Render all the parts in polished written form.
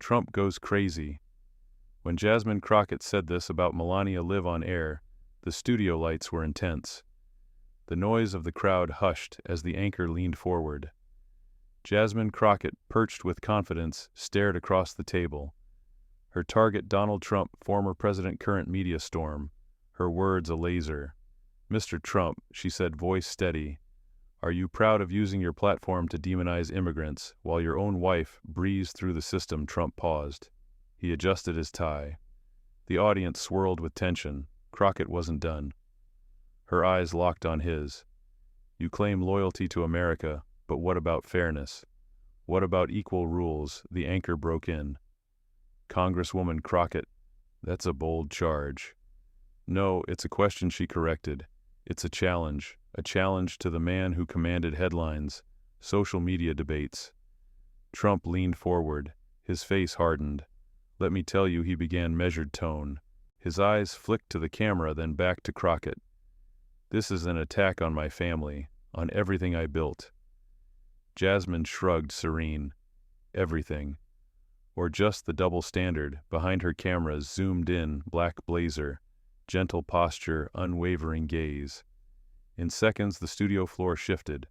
Trump goes crazy. When Jasmine Crockett said this about Melania live on air, the studio lights were intense. The noise of the crowd hushed as the anchor leaned forward. Jasmine Crockett, perched with confidence, stared across the table. Her target Donald Trump, former president, current media storm. Her words a laser. "Mr. Trump," she said, voice steady, "are you proud of using your platform to demonize immigrants while your own wife breezed through the system?" Trump paused. He adjusted his tie. The audience swirled with tension. Crockett wasn't done. Her eyes locked on his. "You claim loyalty to America, but what about fairness? What about equal rules?" The anchor broke in. "Congresswoman Crockett, that's a bold charge." "No, it's a question," she corrected. "It's a challenge to the man who commanded headlines, social media debates." Trump leaned forward, his face hardened. "Let me tell you," he began, measured tone. His eyes flicked to the camera, then back to Crockett. "This is an attack on my family, on everything I built." Jasmine shrugged, serene. "Everything? Or just the double standard?" Behind her cameras zoomed in, black blazer, gentle posture, unwavering gaze. In seconds, the studio floor shifted.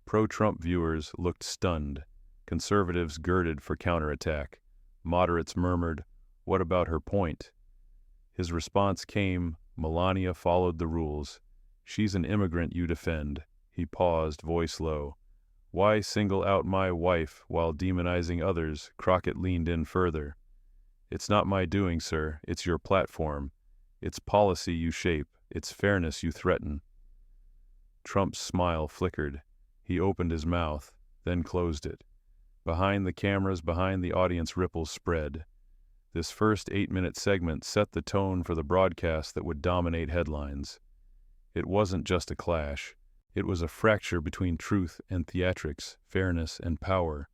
Pro-Trump viewers looked stunned. Conservatives girded for counterattack. Moderates murmured, "What about her point?" His response came, "Melania followed the rules. She's an immigrant you defend." He paused, voice low. "Why single out my wife while demonizing others?" Crockett leaned in further. "It's not my doing, sir. It's your platform. It's policy you shape. It's fairness you threaten." Trump's smile flickered. He opened his mouth, then closed it. Behind the cameras, behind the audience, ripples spread. This first 8-minute segment set the tone for the broadcast that would dominate headlines. It wasn't just a clash. It was a fracture between truth and theatrics, fairness and power.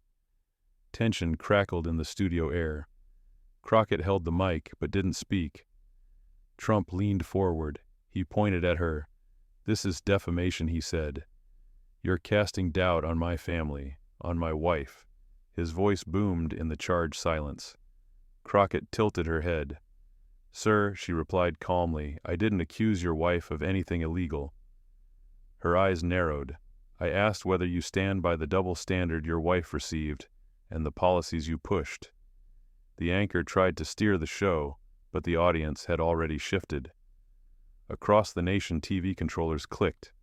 Tension crackled in the studio air. Crockett held the mic, but didn't speak. Trump leaned forward. He pointed at her. "This is defamation," he said. "You're casting doubt on my family, on my wife." His voice boomed in the charged silence. Crockett tilted her head. "Sir," she replied calmly, "I didn't accuse your wife of anything illegal." Her eyes narrowed. "I asked whether you stand by the double standard your wife received, and the policies you pushed." The anchor tried to steer the show, but the audience had already shifted. Across the nation, TV controllers clicked.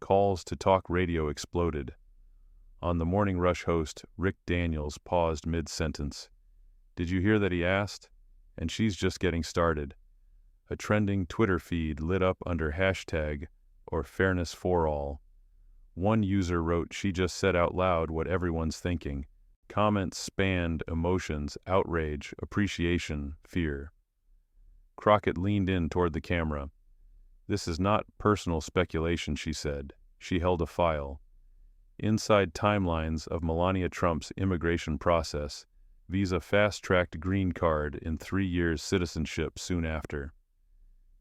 Calls to talk radio exploded. On the Morning Rush host, Rick Daniels paused mid-sentence. "Did you hear that he asked? And she's just getting started." A trending Twitter feed lit up under hashtag or fairness for all. One user wrote, "She just said out loud what everyone's thinking." Comments spanned emotions, outrage, appreciation, fear. Crockett leaned in toward the camera. "This is not personal speculation," she said. She held a file. "Inside timelines of Melania Trump's immigration process, visa fast-tracked green card in 3 years citizenship soon after."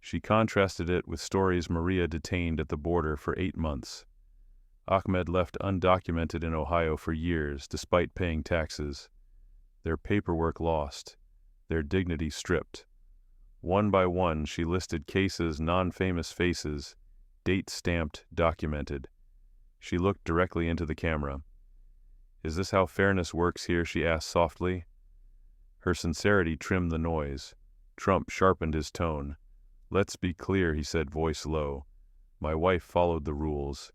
She contrasted it with stories: Maria detained at the border for 8 months. Ahmed left undocumented in Ohio for years despite paying taxes. Their paperwork lost, their dignity stripped. One by one, she listed cases, non-famous faces, date-stamped, documented. She looked directly into the camera. "Is this how fairness works here?" she asked softly. Her sincerity trimmed the noise. Trump sharpened his tone. "Let's be clear," he said, voice low. "My wife followed the rules.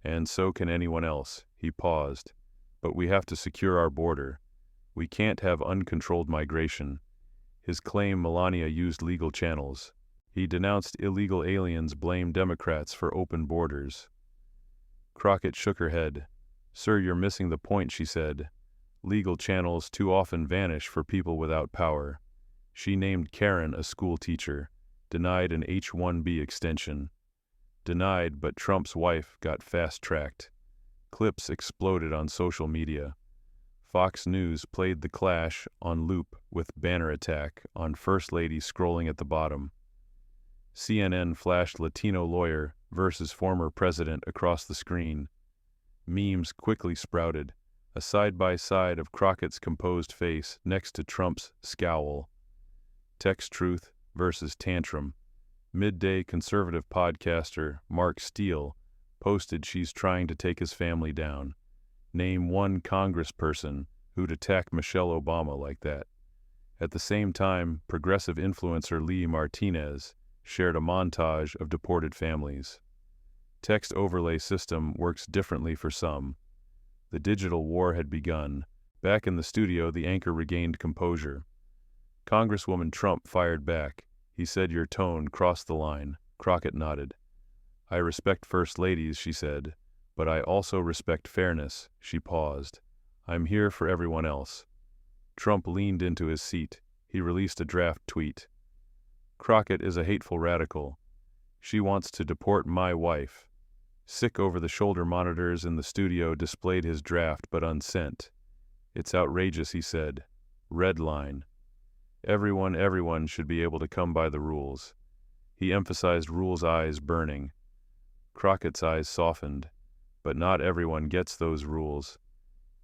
And so can anyone else." He paused. "But we have to secure our border. We can't have uncontrolled migration." His claim Melania used legal channels. He denounced illegal aliens, blamed Democrats for open borders. Crockett shook her head. "Sir, you're missing the point," she said. "Legal channels too often vanish for people without power." She named Karen, a school teacher, denied an H-1B extension. Denied, but Trump's wife got fast-tracked. Clips exploded on social media. Fox News played the clash on loop with banner attack on First Lady scrolling at the bottom. CNN flashed Latino lawyer versus former president across the screen. Memes quickly sprouted. a side-by-side of Crockett's composed face next to Trump's scowl. Text Truth versus Tantrum. Midday conservative podcaster Mark Steele posted she's trying to take his family down. Name one congressperson who'd attack Michelle Obama like that. At the same time, progressive influencer Lee Martinez shared a montage of deported families. Text overlay system works differently for some. The digital war had begun. Back in the studio, the anchor regained composure. Congresswoman Trump fired back. He said your tone crossed the line. Crockett nodded. I respect first ladies, she said, but I also respect fairness. She paused. I'm here for everyone else. Trump leaned into his seat. He released a draft tweet. Crockett is a hateful radical. She wants to deport my wife. Sick over-the-shoulder monitors in the studio displayed his draft but unsent. It's outrageous, he said. Red line. Everyone should be able to come by the rules. He emphasized rules' eyes burning. Crockett's eyes softened. But not everyone gets those rules.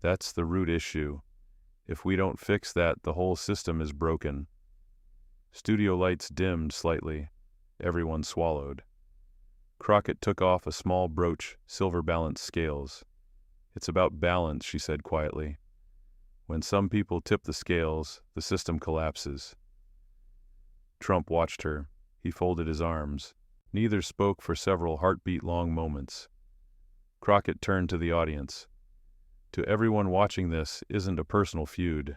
That's the root issue. If we don't fix that, the whole system is broken. Studio lights dimmed slightly. Everyone swallowed. Crockett took off a small brooch, silver balance scales. It's about balance, she said quietly. When some people tip the scales, the system collapses. Trump watched her. He folded his arms. Neither spoke for several heartbeat-long moments. Crockett turned to the audience. To everyone watching, this isn't a personal feud.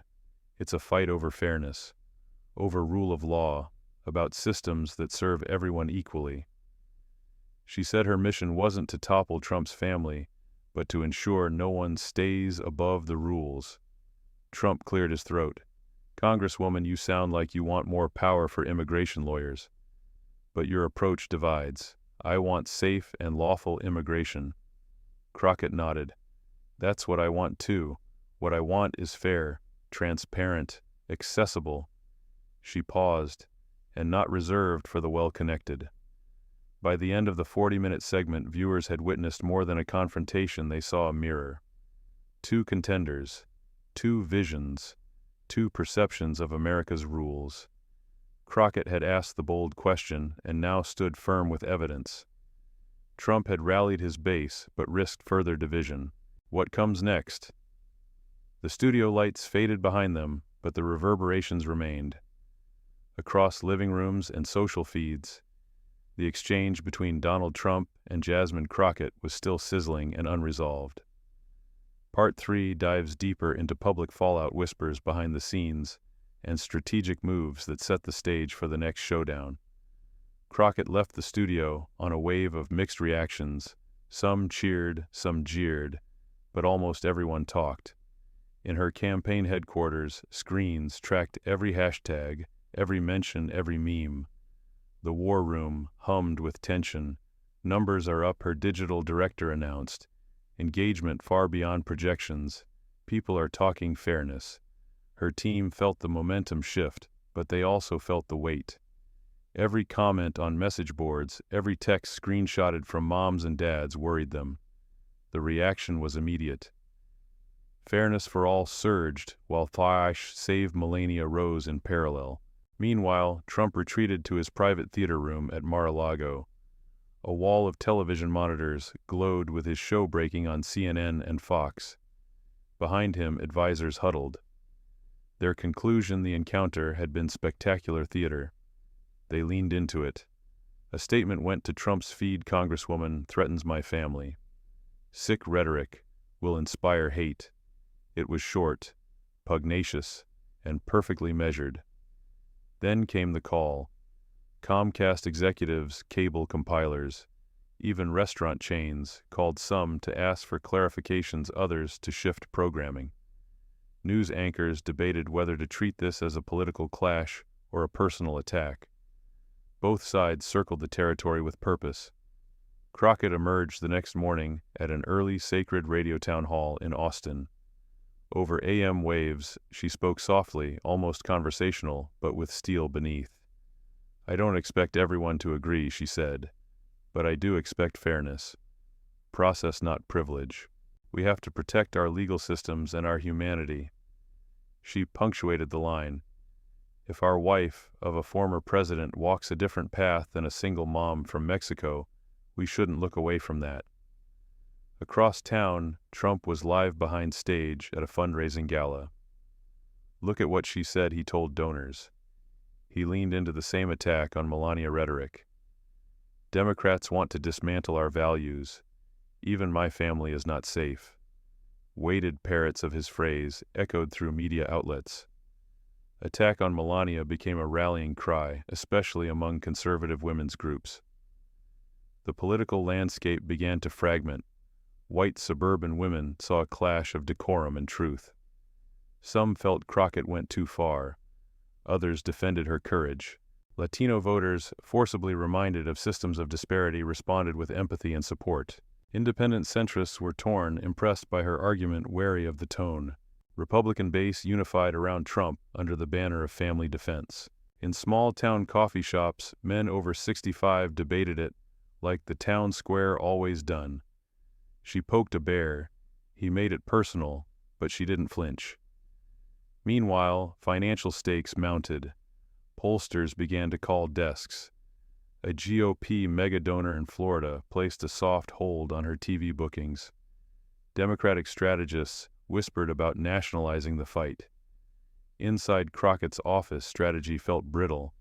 It's a fight over fairness, over rule of law, about systems that serve everyone equally. She said her mission wasn't to topple Trump's family, but to ensure no one stays above the rules. Trump cleared his throat. Congresswoman, you sound like you want more power for immigration lawyers. But your approach divides. I want safe and lawful immigration. Crockett nodded. That's what I want too. What I want is fair, transparent, accessible. She paused, and not reserved for the well-connected. By the end of the 40-minute segment, viewers had witnessed more than a confrontation. They saw a mirror. Two contenders, two visions, two perceptions of America's rules. Crockett had asked the bold question and now stood firm with evidence. Trump had rallied his base but risked further division. What comes next? The studio lights faded behind them, but the reverberations remained. Across living rooms and social feeds, the exchange between Donald Trump and Jasmine Crockett was still sizzling and unresolved. Part 3 dives deeper into public fallout, whispers behind the scenes, and strategic moves that set the stage for the next showdown. Crockett left the studio on a wave of mixed reactions. Some cheered, some jeered, but almost everyone talked. In her campaign headquarters, screens tracked every hashtag, every mention, every meme. The war room hummed with tension. Numbers are up, her digital director announced. Engagement far beyond projections. People are talking fairness. Her team felt the momentum shift, but they also felt the weight. Every comment on message boards, every text screenshotted from moms and dads worried them. The reaction was immediate. Fairness for all surged, while Save Melania rose in parallel. Meanwhile, Trump retreated to his private theater room at Mar-a-Lago. A wall of television monitors glowed with his show breaking on CNN and Fox. Behind him, advisors huddled. Their conclusion: the encounter had been spectacular theater. They leaned into it. A statement went to Trump's feed: Congresswoman threatens my family. Sick rhetoric will inspire hate. It was short, pugnacious, and perfectly measured. Then came the call. Comcast executives, cable compilers, even restaurant chains called, some to ask for clarifications, others to shift programming. News anchors debated whether to treat this as a political clash or a personal attack. Both sides circled the territory with purpose. Crockett emerged the next morning at an early sacred radio town hall in Austin. Over AM waves, she spoke softly, almost conversational, but with steel beneath. I don't expect everyone to agree, she said, but I do expect fairness. Process, not privilege. We have to protect our legal systems and our humanity. She punctuated the line. If our wife of a former president walks a different path than a single mom from Mexico, we shouldn't look away from that. Across town, Trump was live behind stage at a fundraising gala. Look at what she said, he told donors. He leaned into the same attack on Melania rhetoric. Democrats want to dismantle our values. Even my family is not safe. Weighted parrots of his phrase echoed through media outlets. Attack on Melania became a rallying cry, especially among conservative women's groups. The political landscape began to fragment. White suburban women saw a clash of decorum and truth. Some felt Crockett went too far. Others defended her courage. Latino voters, forcibly reminded of systems of disparity, responded with empathy and support. Independent centrists were torn, impressed by her argument, wary of the tone. Republican base unified around Trump under the banner of family defense. In small-town coffee shops, men over 65 debated it, like the town square always done. She poked a bear. He made it personal, but she didn't flinch. Meanwhile, financial stakes mounted. Pollsters began to call desks. A GOP mega-donor in Florida placed a soft hold on her TV bookings. Democratic strategists whispered about nationalizing the fight. Inside Crockett's office, strategy felt brittle.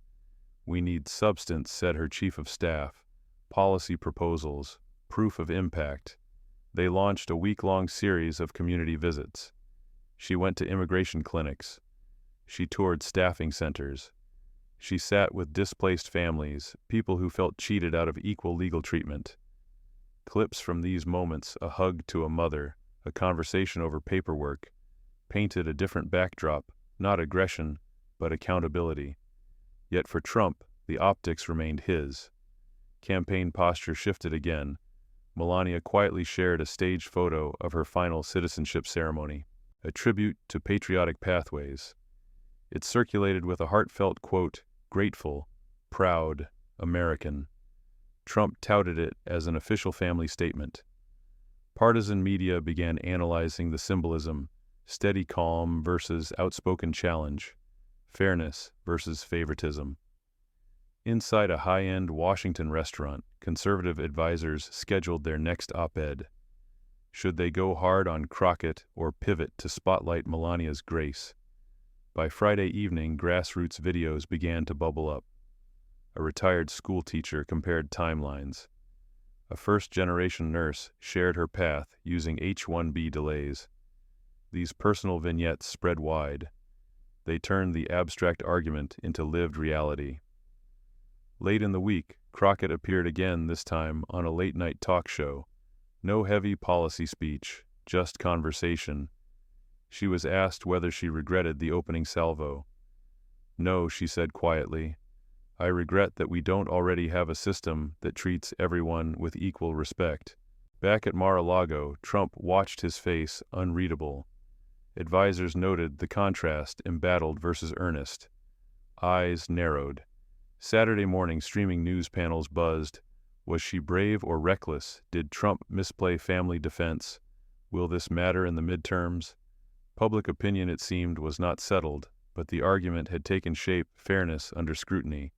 We need substance, said her chief of staff. Policy proposals, proof of impact. They launched a week-long series of community visits. She went to immigration clinics. She toured staffing centers. She sat with displaced families, people who felt cheated out of equal legal treatment. Clips from these moments, a hug to a mother, a conversation over paperwork, painted a different backdrop, not aggression, but accountability. Yet for Trump, the optics remained his. Campaign posture shifted again. Melania quietly shared a staged photo of her final citizenship ceremony, a tribute to patriotic pathways. It circulated with a heartfelt quote, "Grateful, proud, American." Trump touted it as an official family statement. Partisan media began analyzing the symbolism, steady calm versus outspoken challenge, fairness versus favoritism. Inside a high-end Washington restaurant, conservative advisors scheduled their next op-ed. Should they go hard on Crockett or pivot to spotlight Melania's grace? By Friday evening, grassroots videos began to bubble up. A retired school teacher compared timelines. A first-generation nurse shared her path using H-1B delays. These personal vignettes spread wide. They turned the abstract argument into lived reality. Late in the week, Crockett appeared again, this time on a late-night talk show. No heavy policy speech, just conversation. She was asked whether she regretted the opening salvo. "No," she said quietly. "I regret that we don't already have a system that treats everyone with equal respect." Back at Mar-a-Lago, Trump watched his face, unreadable. Advisors noted the contrast, embattled versus earnest. Eyes narrowed. Saturday morning streaming news panels buzzed. Was she brave or reckless? Did Trump misplay family defense? Will this matter in the midterms? Public opinion, it seemed, was not settled, but the argument had taken shape, fairness under scrutiny.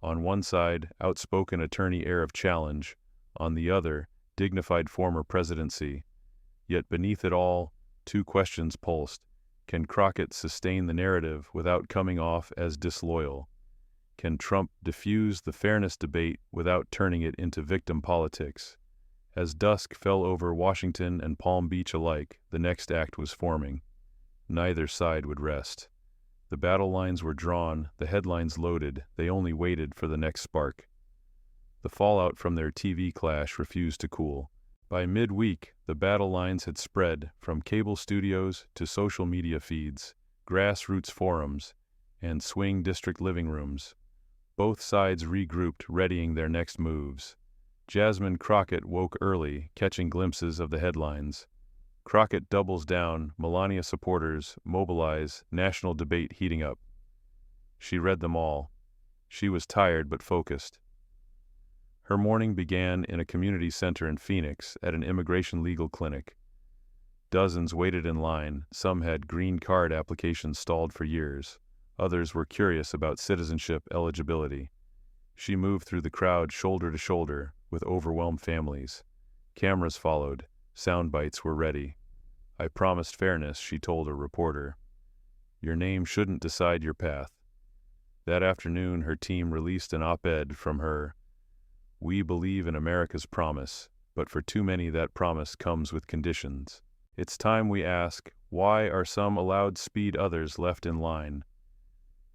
On one side, outspoken attorney air of challenge. On the other, dignified former presidency. Yet beneath it all, two questions pulsed. Can Crockett sustain the narrative without coming off as disloyal? Can Trump diffuse the fairness debate without turning it into victim politics? As dusk fell over Washington and Palm Beach alike, the next act was forming. Neither side would rest. The battle lines were drawn, the headlines loaded, they only waited for the next spark. The fallout from their TV clash refused to cool. By midweek, the battle lines had spread from cable studios to social media feeds, grassroots forums, and swing district living rooms. Both sides regrouped, readying their next moves. Jasmine Crockett woke early, catching glimpses of the headlines. Crockett doubles down, Melania supporters mobilize, national debate heating up. She read them all. She was tired but focused. Her morning began in a community center in Phoenix at an immigration legal clinic. Dozens waited in line. Some had green card applications stalled for years. Others were curious about citizenship eligibility. She moved through the crowd shoulder to shoulder with overwhelmed families. Cameras followed. Sound bites were ready. "I promised fairness," she told a reporter. "Your name shouldn't decide your path." That afternoon, her team released an op-ed from her. "We believe in America's promise, but for too many that promise comes with conditions. It's time we ask, why are some allowed speed, others left in line?"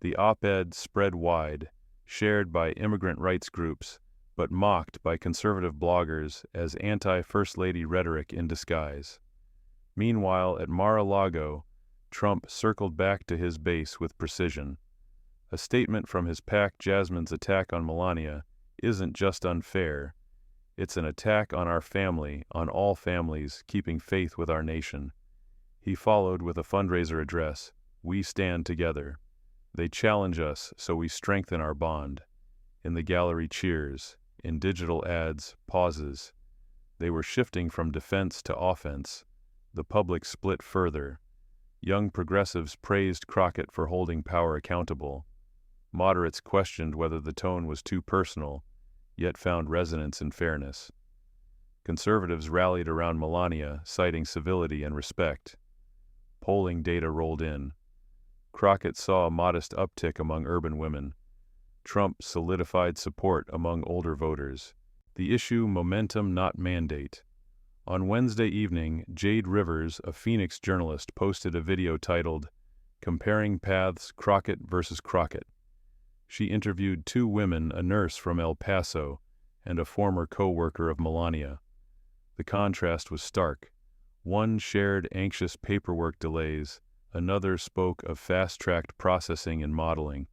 The op-ed spread wide, shared by immigrant rights groups, but mocked by conservative bloggers as anti-First Lady rhetoric in disguise. Meanwhile, at Mar-a-Lago, Trump circled back to his base with precision. A statement from his PAC: "Jasmine's attack on Melania isn't just unfair, it's an attack on our family, on all families, keeping faith with our nation." He followed with a fundraiser address: "We stand together. They challenge us, so we strengthen our bond." In the gallery, cheers. In digital ads, pauses. They were shifting from defense to offense. The public split further. Young progressives praised Crockett for holding power accountable. Moderates questioned whether the tone was too personal, yet found resonance in fairness. Conservatives rallied around Melania, citing civility and respect. Polling data rolled in. Crockett saw a modest uptick among urban women. Trump solidified support among older voters. The issue: momentum, not mandate. On Wednesday evening, Jade Rivers, a Phoenix journalist, posted a video titled "Comparing Paths: Crockett versus Crockett." She interviewed two women, a nurse from El Paso and a former co-worker of Melania. The contrast was stark. One shared anxious paperwork delays, another spoke of fast-tracked processing and modeling.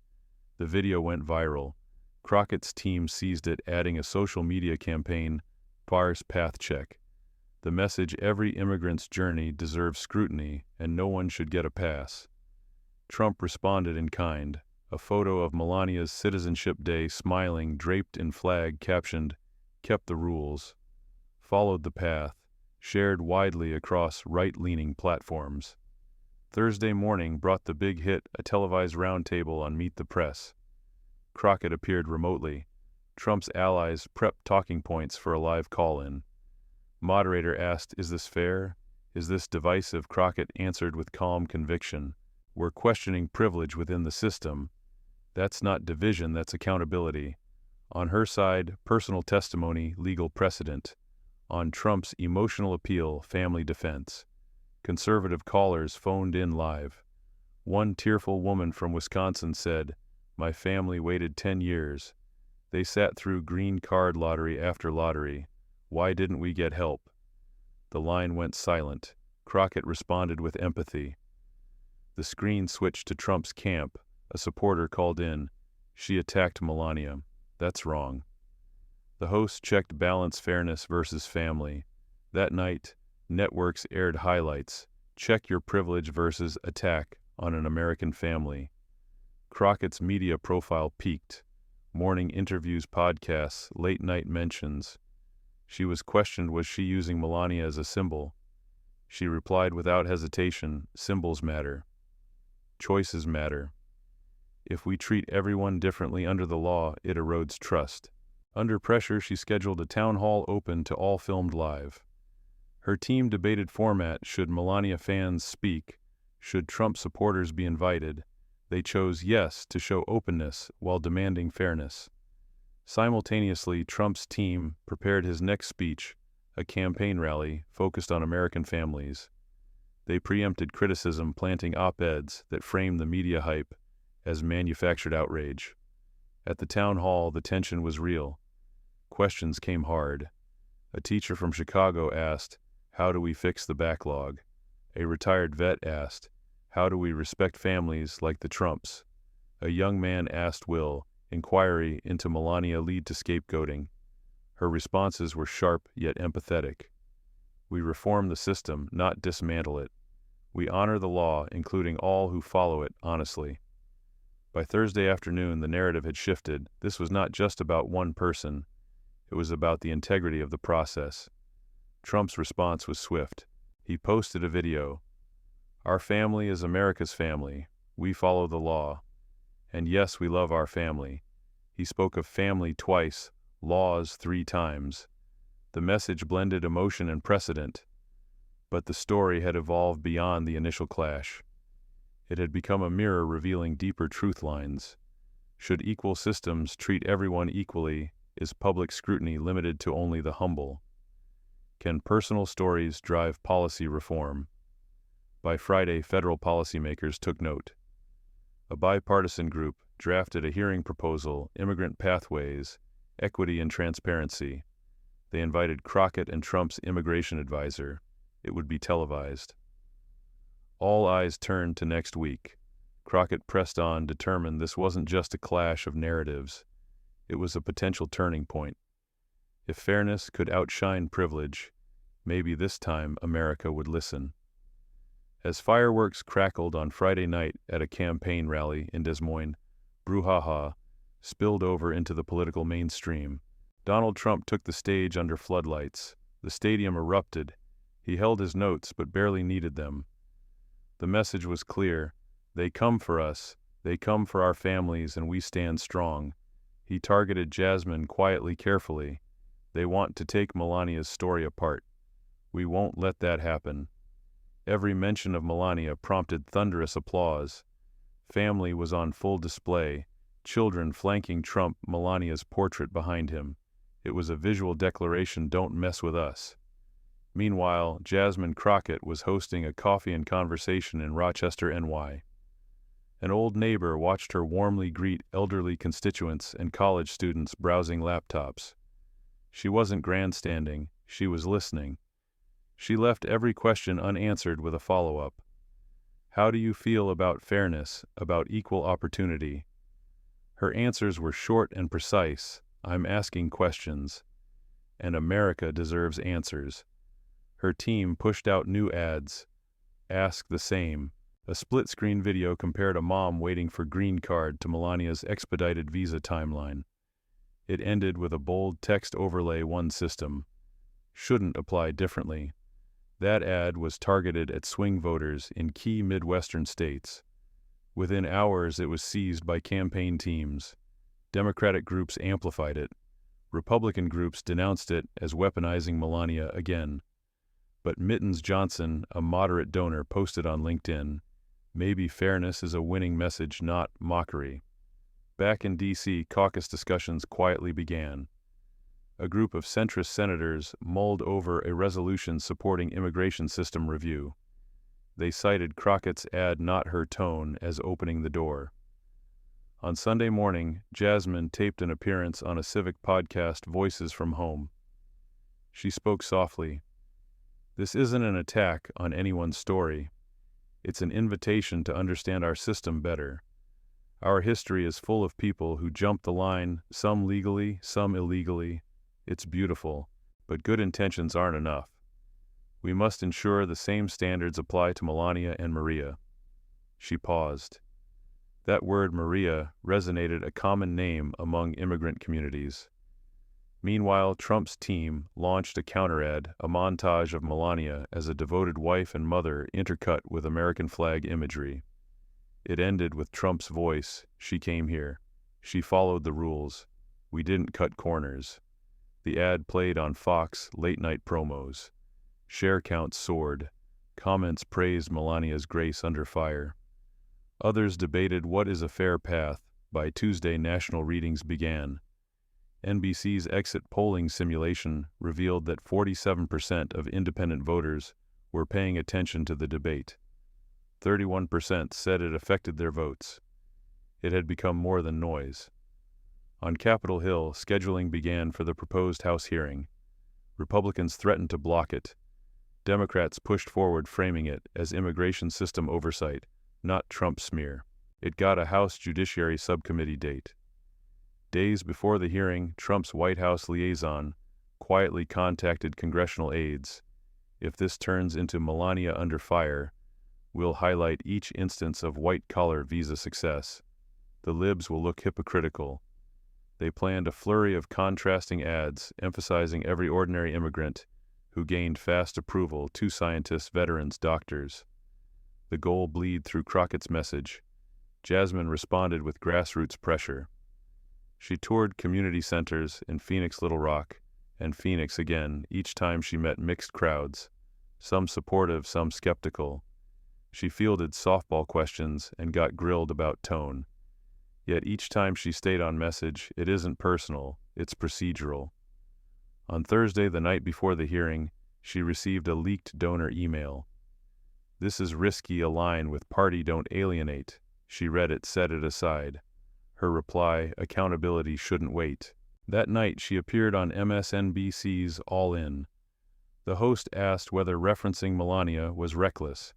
The video went viral. Crockett's team seized it, adding a social media campaign, "Parse Path Check." The message: every immigrant's journey deserves scrutiny, and no one should get a pass. Trump responded in kind. A photo of Melania's Citizenship Day smiling, draped in flag, captioned, "Kept the rules." Followed the path, shared widely across right-leaning platforms. Thursday morning brought the big hit, a televised roundtable on Meet the Press. Crockett appeared remotely. Trump's allies prepped talking points for a live call-in. Moderator asked, "Is this fair? Is this divisive?" Crockett answered with calm conviction, "We're questioning privilege within the system. That's not division, that's accountability." On her side, personal testimony, legal precedent. On Trump's emotional appeal, family defense. Conservative callers phoned in live. One tearful woman from Wisconsin said, "My family waited 10 years. They sat through green card lottery after lottery. Why didn't we get help?" The line went silent. Crockett responded with empathy. The screen switched to Trump's camp. A supporter called in, "She attacked Melania. That's wrong." The host checked balance: fairness versus family. That night, networks aired highlights: "Check your privilege versus attack on an American family." Crockett's media profile peaked. Morning interviews, podcasts, late-night mentions. She was questioned, was she using Melania as a symbol? She replied without hesitation, "Symbols matter. Choices matter. If we treat everyone differently under the law, it erodes trust." Under pressure, she scheduled a town hall open to all, filmed live. Her team debated format: should Melania fans speak? Should Trump supporters be invited? They chose yes to show openness while demanding fairness. Simultaneously, Trump's team prepared his next speech, a campaign rally focused on American families. They preempted criticism, planting op-eds that framed the media hype as manufactured outrage. At the town hall, the tension was real. Questions came hard. A teacher from Chicago asked, "How do we fix the backlog?" A retired vet asked, "How do we respect families like the Trumps?" A young man asked, "Will inquiry into Melania lead to scapegoating?" Her responses were sharp yet empathetic. "We reform the system, not dismantle it. We honor the law, including all who follow it honestly." By Thursday afternoon, the narrative had shifted. This was not just about one person. It was about the integrity of the process. Trump's response was swift. He posted a video. "Our family is America's family. We follow the law. And yes, we love our family." He spoke of family twice, laws 3 times. The message blended emotion and precedent. But the story had evolved beyond the initial clash. It had become a mirror revealing deeper truth lines. Should equal systems treat everyone equally? Is public scrutiny limited to only the humble? Can personal stories drive policy reform? By Friday, federal policymakers took note. A bipartisan group drafted a hearing proposal, Immigrant Pathways, Equity and Transparency. They invited Crockett and Trump's immigration advisor. It would be televised. All eyes turned to next week. Crockett pressed on, determined this wasn't just a clash of narratives. It was a potential turning point. If fairness could outshine privilege, maybe this time America would listen. As fireworks crackled on Friday night at a campaign rally in Des Moines, brouhaha spilled over into the political mainstream. Donald Trump took the stage under floodlights. The stadium erupted. He held his notes but barely needed them. The message was clear. They come for us. They come for our families, and we stand strong. He targeted Jasmine quietly, carefully. They want to take Melania's story apart. We won't let that happen. Every mention of Melania prompted thunderous applause. Family was on full display, children flanking Trump, Melania's portrait behind him. It was a visual declaration, don't mess with us. Meanwhile, Jasmine Crockett was hosting a coffee and conversation in Rochester, NY. An old neighbor watched her warmly greet elderly constituents and college students browsing laptops. She wasn't grandstanding, she was listening. She left every question unanswered with a follow-up. How do you feel about fairness, about equal opportunity? Her answers were short and precise. I'm asking questions. And America deserves answers. Her team pushed out new ads. Ask the same. A split-screen video compared a mom waiting for green card to Melania's expedited visa timeline. It ended with a bold text overlay, one system. Shouldn't apply differently. That ad was targeted at swing voters in key Midwestern states. Within hours, it was seized by campaign teams. Democratic groups amplified it. Republican groups denounced it as weaponizing Melania again. But Mittens Johnson, a moderate donor, posted on LinkedIn, "Maybe fairness is a winning message, not mockery." Back in D.C., caucus discussions quietly began. A group of centrist senators mulled over a resolution supporting immigration system review. They cited Crockett's ad, not her tone, as opening the door. On Sunday morning, Jasmine taped an appearance on a civic podcast, Voices from Home. She spoke softly. This isn't an attack on anyone's story. It's an invitation to understand our system better. Our history is full of people who jumped the line, some legally, some illegally. It's beautiful, but good intentions aren't enough. We must ensure the same standards apply to Melania and Maria. She paused. That word, Maria, resonated, a common name among immigrant communities. Meanwhile, Trump's team launched a counter-ad, a montage of Melania as a devoted wife and mother intercut with American flag imagery. It ended with Trump's voice, "She came here. She followed the rules. We didn't cut corners." The ad played on Fox late-night promos. Share counts soared. Comments praised Melania's grace under fire. Others debated what is a fair path. By Tuesday, national readings began. NBC's exit polling simulation revealed that 47% of independent voters were paying attention to the debate. 31% said it affected their votes. It had become more than noise. On Capitol Hill, scheduling began for the proposed House hearing. Republicans threatened to block it. Democrats pushed forward, framing it as immigration system oversight, not Trump smear. It got a House Judiciary Subcommittee date. Days before the hearing, Trump's White House liaison quietly contacted congressional aides. If this turns into Melania under fire, we'll highlight each instance of white-collar visa success. The libs will look hypocritical. They planned a flurry of contrasting ads emphasizing every ordinary immigrant, who gained fast approval, 2 scientists, veterans, doctors. The goal bleed through Crockett's message. Jasmine responded with grassroots pressure. She toured community centers in Phoenix, Little Rock, and Phoenix again. Each time she met mixed crowds, some supportive, some skeptical. She fielded softball questions and got grilled about tone. Yet each time she stayed on message, it isn't personal, it's procedural. On Thursday, the night before the hearing, she received a leaked donor email. "This is risky, align with party, don't alienate." She read it, set it aside. Her reply, accountability shouldn't wait. That night she appeared on MSNBC's All In. The host asked whether referencing Melania was reckless.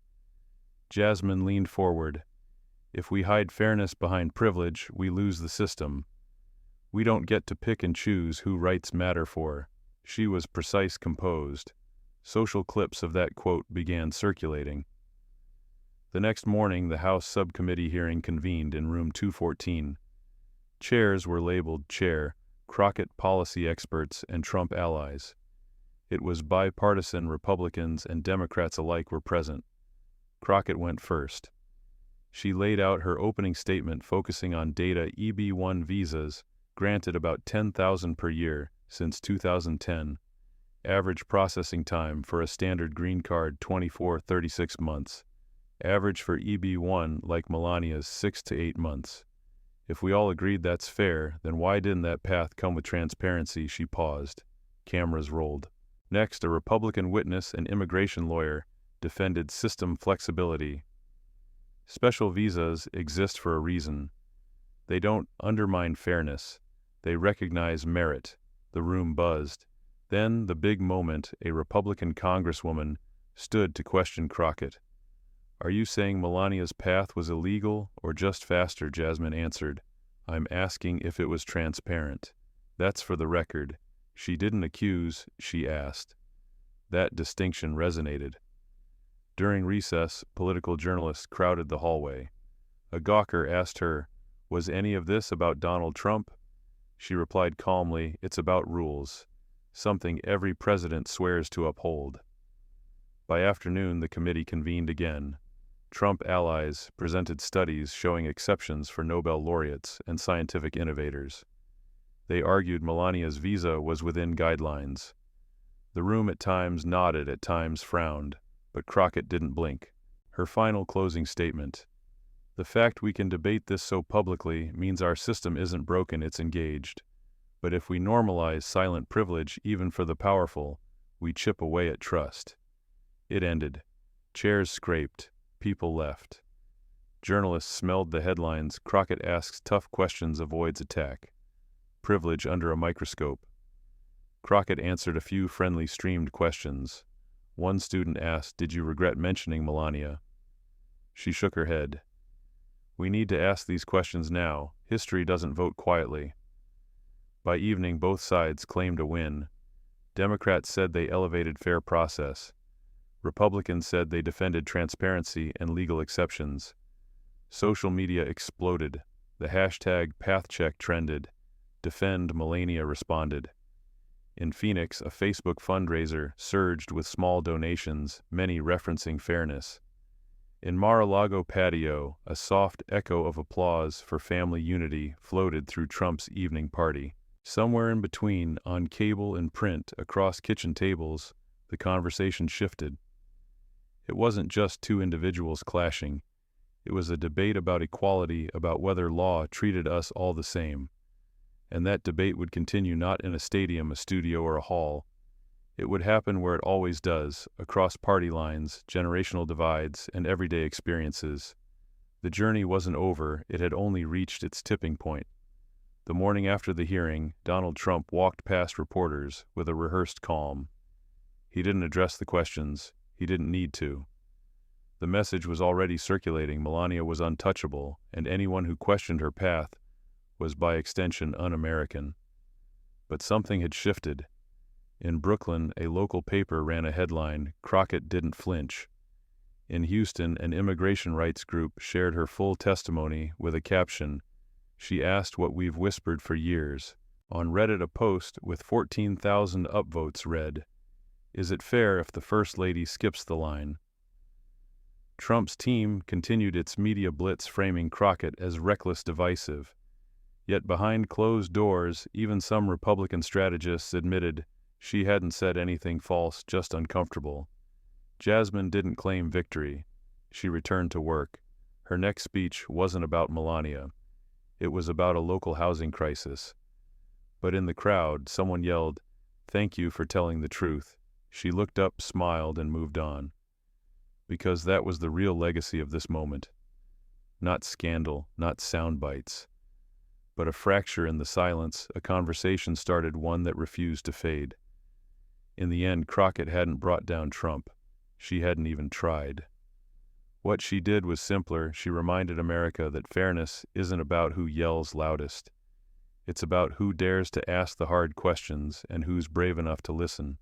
Jasmine leaned forward. "If we hide fairness behind privilege, we lose the system. We don't get to pick and choose who rights matter for." She was precise, composed. Social clips of that quote began circulating. The next morning, the House subcommittee hearing convened in room 214. Chairs were labeled Chair, Crockett policy experts, and Trump allies. It was bipartisan. Republicans and Democrats alike were present. Crockett went first. She laid out her opening statement focusing on data. EB-1 visas, granted about 10,000 per year since 2010. Average processing time for a standard green card 24-36 months. Average for EB-1, like Melania's, 6 to 8 months. If we all agreed that's fair, then why didn't that path come with transparency? She paused. Cameras rolled. Next, a Republican witness and immigration lawyer defended system flexibility. Special visas exist for a reason. They don't undermine fairness. They recognize merit. The room buzzed. Then, the big moment, a Republican Congresswoman stood to question Crockett. "Are you saying Melania's path was illegal or just faster?" Jasmine answered. "I'm asking if it was transparent. That's for the record. She didn't accuse, she asked." That distinction resonated. During recess, political journalists crowded the hallway. A gawker asked her, "Was any of this about Donald Trump?" She replied calmly, "It's about rules, something every president swears to uphold." By afternoon, the committee convened again. Trump allies presented studies showing exceptions for Nobel laureates and scientific innovators. They argued Melania's visa was within guidelines. The room at times nodded, at times frowned, but Crockett didn't blink. Her final closing statement: "The fact we can debate this so publicly means our system isn't broken, it's engaged. But if we normalize silent privilege, even for the powerful, we chip away at trust." It ended. Chairs scraped. People left. Journalists smelled the headlines. Crockett asks tough questions, avoids attack. Privilege under a microscope. Crockett answered a few friendly streamed questions. One student asked, "Did you regret mentioning Melania?" She shook her head. "We need to ask these questions now. History doesn't vote quietly." By evening, both sides claimed a win. Democrats said they elevated fair process. Republicans said they defended transparency and legal exceptions. Social media exploded. The hashtag #PathCheck trended. Defend Melania responded. In Phoenix, a Facebook fundraiser surged with small donations, many referencing fairness. In Mar-a-Lago patio, a soft echo of applause for family unity floated through Trump's evening party. Somewhere in between, on cable and print, across kitchen tables, the conversation shifted. It wasn't just two individuals clashing. It was a debate about equality, about whether law treated us all the same. And that debate would continue not in a stadium, a studio, or a hall. It would happen where it always does, across party lines, generational divides, and everyday experiences. The journey wasn't over, it had only reached its tipping point. The morning after the hearing, Donald Trump walked past reporters with a rehearsed calm. He didn't address the questions. He didn't need to. The message was already circulating. Melania was untouchable, and anyone who questioned her path was by extension un-American. But something had shifted. In Brooklyn, a local paper ran a headline, "Crockett didn't flinch." In Houston, an immigration rights group shared her full testimony with a caption, "She asked what we've whispered for years." On Reddit, a post with 14,000 upvotes read, Is it fair if the First Lady skips the line? Trump's team continued its media blitz framing Crockett as reckless divisive. Yet behind closed doors, even some Republican strategists admitted she hadn't said anything false, just uncomfortable. Jasmine didn't claim victory. She returned to work. Her next speech wasn't about Melania. It was about a local housing crisis. But in the crowd, someone yelled, "Thank you for telling the truth." She looked up, smiled, and moved on. Because that was the real legacy of this moment. Not scandal, not sound bites, but a fracture in the silence, a conversation started, one that refused to fade. In the end, Crockett hadn't brought down Trump. She hadn't even tried. What she did was simpler. She reminded America that fairness isn't about who yells loudest. It's about who dares to ask the hard questions and who's brave enough to listen.